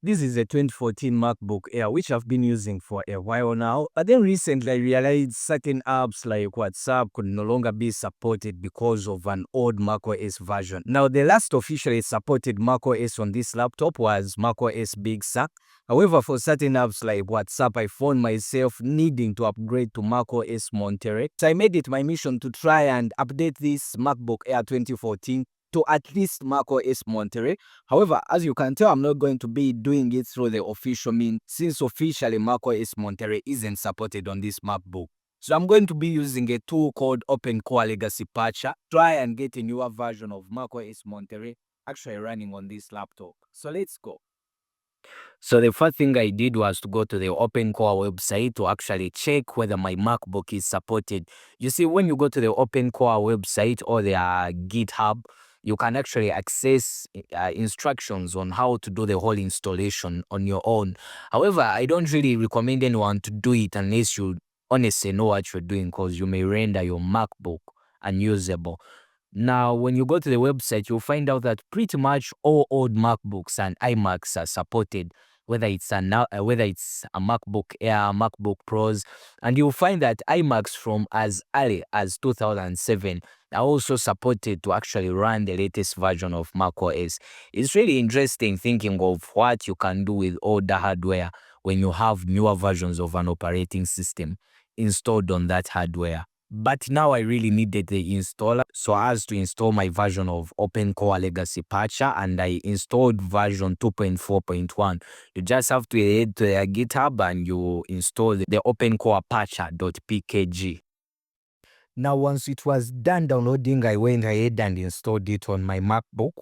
This is a 2014 MacBook Air, which I've been using for a while now. But then recently I realized certain apps like WhatsApp could no longer be supported because of an old macOS version. Now, the last officially supported macOS on this laptop was macOS Big Sur. However, for certain apps like WhatsApp, I found myself needing to upgrade to macOS Monterey. So I made it my mission to try and update this MacBook Air 2014 to at least macOS Monterey. However, as you can tell, I'm not going to be doing it through the official means since officially macOS Monterey isn't supported on this MacBook. So I'm going to be using a tool called OpenCore Legacy Patcher. Try and get a newer version of macOS Monterey actually running on this laptop. So let's go. So the first thing I did was to go to the OpenCore website to actually check whether my MacBook is supported. You see, when you go to the OpenCore website or their GitHub, you can actually access instructions on how to do the whole installation on your own. However, I don't really recommend anyone to do it unless you honestly know what you're doing, because you may render your MacBook unusable. Now, when you go to the website, you'll find out that pretty much all old MacBooks and iMacs are supported, whether it's a MacBook Air, MacBook Pros, and you'll find that iMacs from as early as 2007 are also supported to actually run the latest version of macOS. It's really interesting thinking of what you can do with older hardware when you have newer versions of an operating system installed on that hardware. But now I really needed the installer, so I had to install my version of OpenCore Legacy Patcher, and I installed version 2.4.1. You just have to head to their GitHub and you install the OpenCore Patcher.pkg. Now, once it was done downloading, I went ahead and installed it on my MacBook.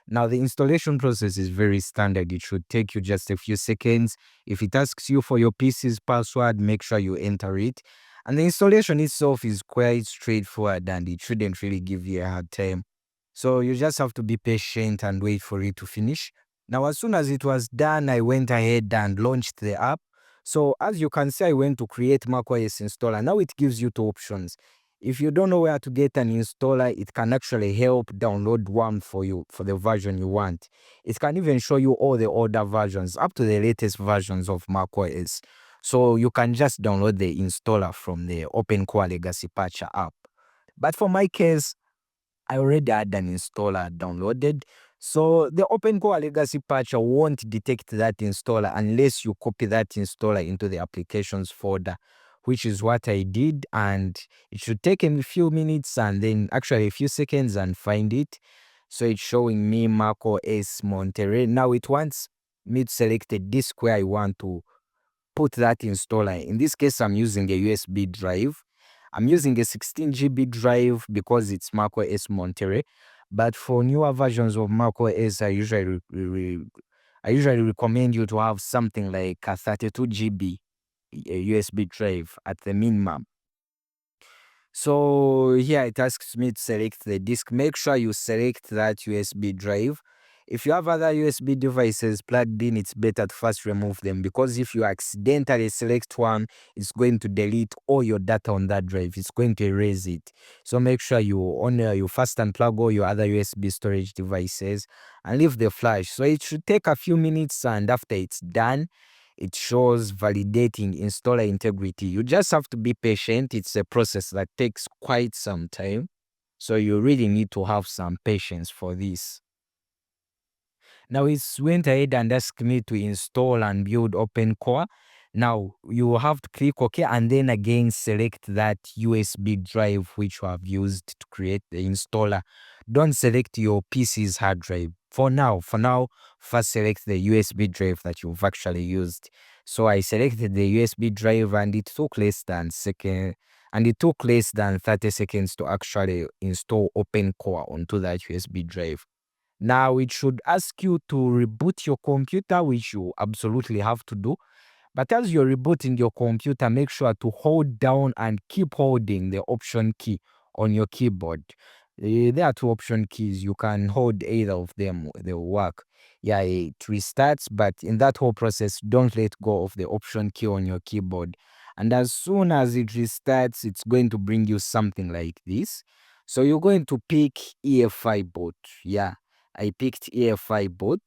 Now, the installation process is very standard. It should take you just a few seconds. If it asks you for your PC's password, make sure you enter it. And the installation itself is quite straightforward and it shouldn't really give you a hard time. So you just have to be patient and wait for it to finish. Now, as soon as it was done, I went ahead and launched the app. So as you can see, I went to create macOS installer. Now it gives you two options. If you don't know where to get an installer, it can actually help download one for you for the version you want. It can even show you all the older versions up to the latest versions of macOS. So you can just download the installer from the OpenCore Legacy Patcher app. But for my case, I already had an installer downloaded. So the OpenCore Legacy Patcher won't detect that installer unless you copy that installer into the applications folder, which is what I did. And it should take a few minutes and then actually a few seconds and find it. So it's showing me macOS Monterey. Now it wants me to select a disk where I want to put that installer. In this case, I'm using a USB drive. I'm using a 16 GB drive because it's macOS Monterey. But for newer versions of macOS, I usually recommend you to have something like a 32 GB USB drive at the minimum. So here it asks me to select the disk. Make sure you select that USB drive. If you have other USB devices plugged in, it's better to first remove them, because if you accidentally select one, it's going to delete all your data on that drive. It's going to erase it. So make sure you first unplug all your other USB storage devices and leave the flash. So it should take a few minutes, and after it's done, it shows validating installer integrity. You just have to be patient. It's a process that takes quite some time. So you really need to have some patience for this. Now it's went ahead and asked me to install and build OpenCore. Now you have to click OK and then again select that USB drive which you have used to create the installer. Don't select your PC's hard drive. For now, first select the USB drive that you've actually used. So I selected the USB drive and it took less than 30 seconds to actually install OpenCore onto that USB drive. Now it should ask you to reboot your computer, which you absolutely have to do. But as you're rebooting your computer, make sure to hold down and keep holding the option key on your keyboard. There are two option keys. You can hold either of them, they'll work. Yeah, it restarts, but in that whole process, don't let go of the option key on your keyboard. And as soon as it restarts, it's going to bring you something like this. So you're going to pick EFI boot. Yeah, I picked EFI boot.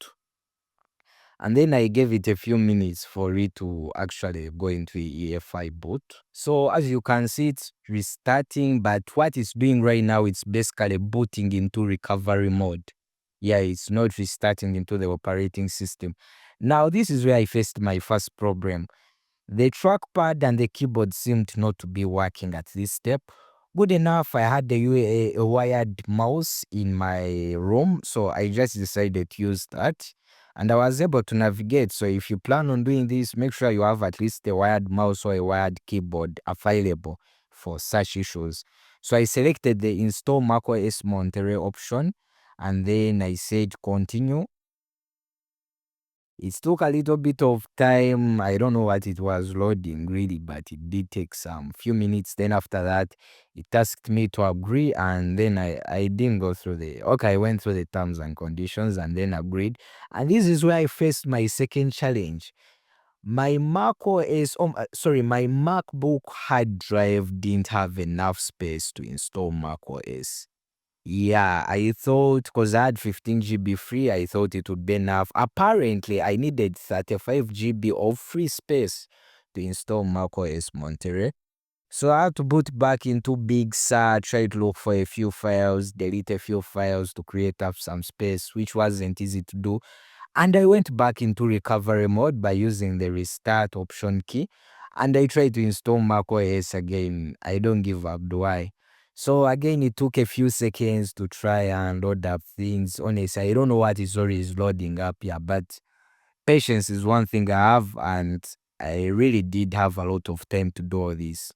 And then I gave it a few minutes for it to actually go into the EFI boot. So as you can see, it's restarting, but what it's doing right now, it's basically booting into recovery mode. Yeah, it's not restarting into the operating system. Now, this is where I faced my first problem. The trackpad and the keyboard seemed not to be working at this step. Good enough, I had a wired mouse in my room, so I just decided to use that. And I was able to navigate. So if you plan on doing this, make sure you have at least a wired mouse or a wired keyboard available for such issues. So I selected the install macOS Monterey option, and then I said continue. It took a little bit of time. I don't know what it was loading really, but it did take some few minutes. Then after that, it asked me to agree, and then I didn't go through I went through the terms and conditions and then agreed. And this is where I faced my second challenge. My my MacBook hard drive didn't have enough space to install macOS. Yeah, I thought because I had 15 GB free, I thought it would be enough. Apparently, I needed 35 GB of free space to install macOS Monterey. So I had to boot back into Big Sur, try to look for a few files, delete a few files to create up some space, which wasn't easy to do. And I went back into recovery mode by using the restart option key. And I tried to install macOS again. I don't give up, do I? So again, it took a few seconds to try and load up things. Honestly, I don't know what is always loading up here, but patience is one thing I have, and I really did have a lot of time to do all this.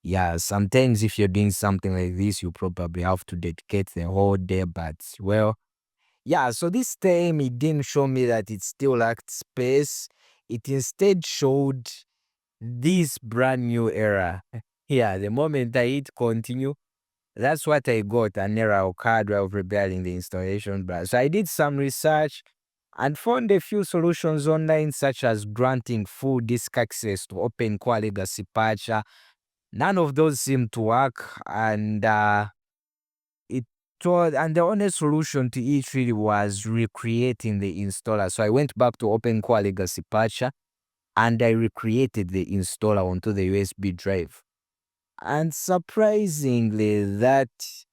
Yeah, sometimes if you're doing something like this, you probably have to dedicate the whole day, but well, yeah, so this time it didn't show me that it still lacked space. It instead showed this brand new error. Yeah, the moment I hit continue, that's what I got, an error occurred while preparing the installation branch. So I did some research and found a few solutions online, such as granting full disk access to OpenCore Legacy Patcher. None of those seemed to work, and it and the only solution to it really was recreating the installer. So I went back to OpenCore Legacy Patcher and I recreated the installer onto the USB drive. And surprisingly, that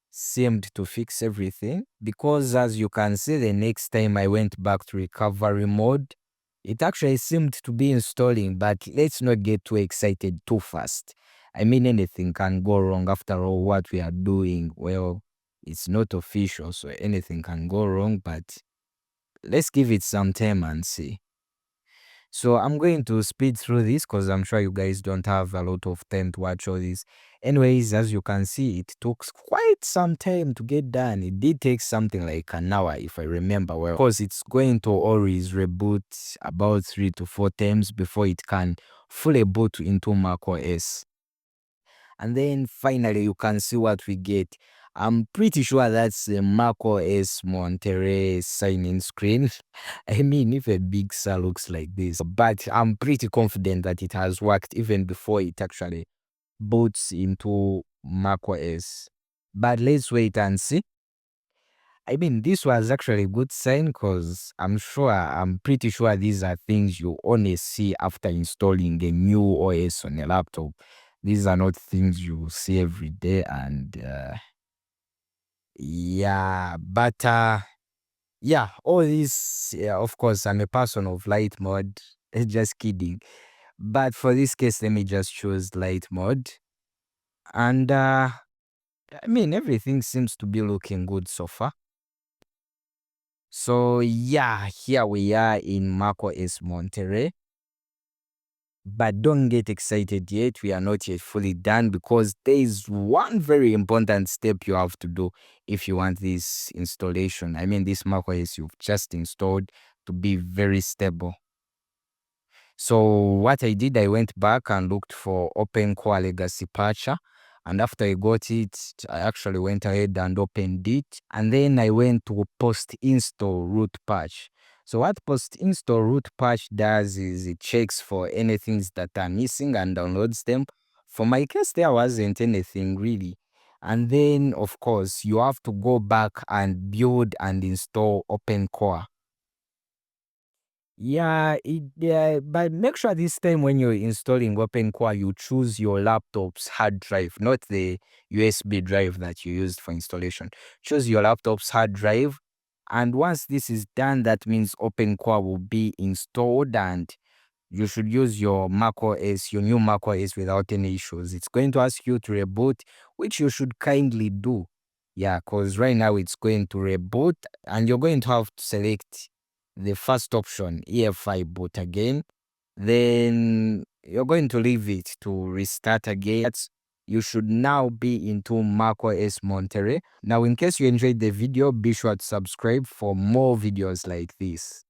seemed to fix everything, because as you can see, the next time I went back to recovery mode, it actually seemed to be installing. But let's not get too excited too fast. I mean, anything can go wrong. After all, what we are doing, well, it's not official, so anything can go wrong, but let's give it some time and see. So I'm going to speed through this because I'm sure you guys don't have a lot of time to watch all this. Anyways, as you can see, it took quite some time to get done. It did take something like an hour, if I remember well, because it's going to always reboot about 3 to 4 times before it can fully boot into macOS. And then finally, you can see what we get. I'm pretty sure that's the macOS Monterey sign-in screen. I mean, if a Big Sur looks like this, but I'm pretty confident that it has worked even before it actually boots into macOS. But let's wait and see. I mean, this was actually a good sign because I'm pretty sure these are things you only see after installing a new OS on a laptop. These are not things you see every day, and yeah, but yeah, all this, yeah, of course, I'm a person of light mode. Just kidding. But for this case, let me just choose light mode. And I mean, everything seems to be looking good so far. So yeah, here we are in macOS Monterey. But don't get excited yet. We are not yet fully done, because there is one very important step you have to do if you want this installation. I mean, this macOS you've just installed to be very stable. So what I did, I went back and looked for OpenCore Legacy Patcher. And after I got it, I actually went ahead and opened it. And then I went to post-install root patch. So what post-install root patch does is it checks for anything that are missing and downloads them. For my case, there wasn't anything really. And then, of course, you have to go back and build and install OpenCore. Yeah, but make sure this time when you're installing OpenCore, you choose your laptop's hard drive, not the USB drive that you used for installation. Choose your laptop's hard drive, and once this is done, that means OpenCore will be installed, and you should use your macOS, your new macOS without any issues. It's going to ask you to reboot, which you should kindly do. Yeah, because right now it's going to reboot, and you're going to have to select the first option, EFI boot again. Then you're going to leave it to restart again. You should now be into macOS Monterey. Now, in case you enjoyed the video, be sure to subscribe for more videos like this.